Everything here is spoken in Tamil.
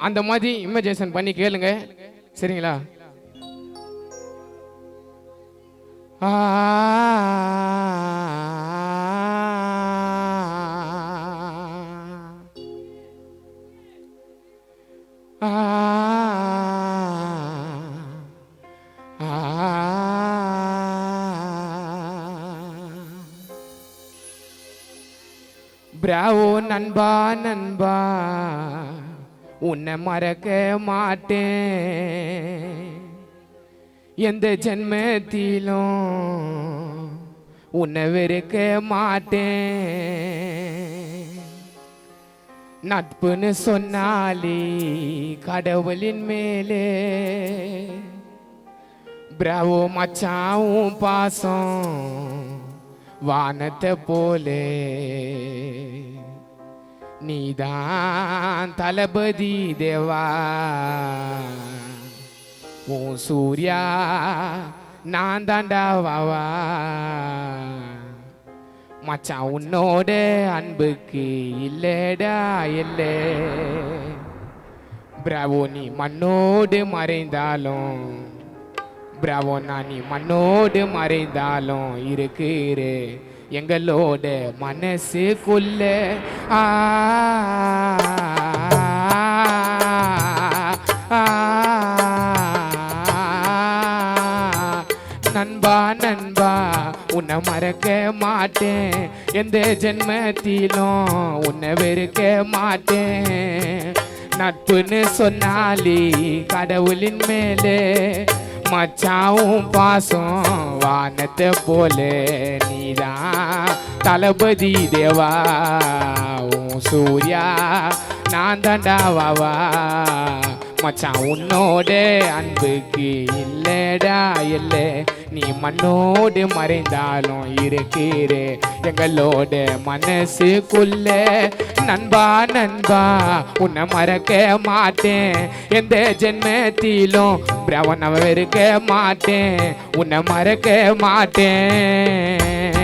அந்த மாதிரி இமேஜினேஷன் பண்ணி கேளுங்க, சரிங்களா? பிராவோ நண்பா நண்பா, உன்னை மறக்க மாட்டேன், எந்த ஜென்மத்திலும் உன்னை வெறுக்க மாட்டேன். நட்புன்னு சொன்னாலே கடவுளின் மேலே, பிராவோ மச்சாவும் பாசம் வானத்தை போலே, நீதான் தளபதி தேவா, உன் சூர்யா நான் தாண்டா வாவா. மச்சான் உன்னோட அன்புக்கு இல்லடா இல்லை, பிராவோ நீ மண்ணோடு மறைந்தாலும், பிராவோ நான் நீ மண்ணோடு மறைந்தாலும் இருக்கிறே எங்களோட மனசுக்குள்ள. நண்பா நண்பா, உன்னை மறக்க மாட்டேன், எந்த ஜென்மத்திலும் உன்னை வெறுக்க மாட்டேன். நட்புன்னு சொன்னாலே கடவுளின் மேலே, மச்சாவும் பாசம் வானத்தை போல, நீதான் தளபதி தேவா, உன் சூர்யா நான் தாண்டா வாவா. மச்சான் உன்னோட அன்புக்கு இல்லடா இல்லை, நீ மண்ணோடு மறைந்தாலும் இருக்கிறே எங்களோட மனசுக்குள்ள. நண்பா நண்பா, உன்னை மறக்க மாட்டேன், எந்த ஜென்மத்திலும் பிரவனை வெறுக்க மாட்டேன், உன்னை மறக்க மாட்டேன்.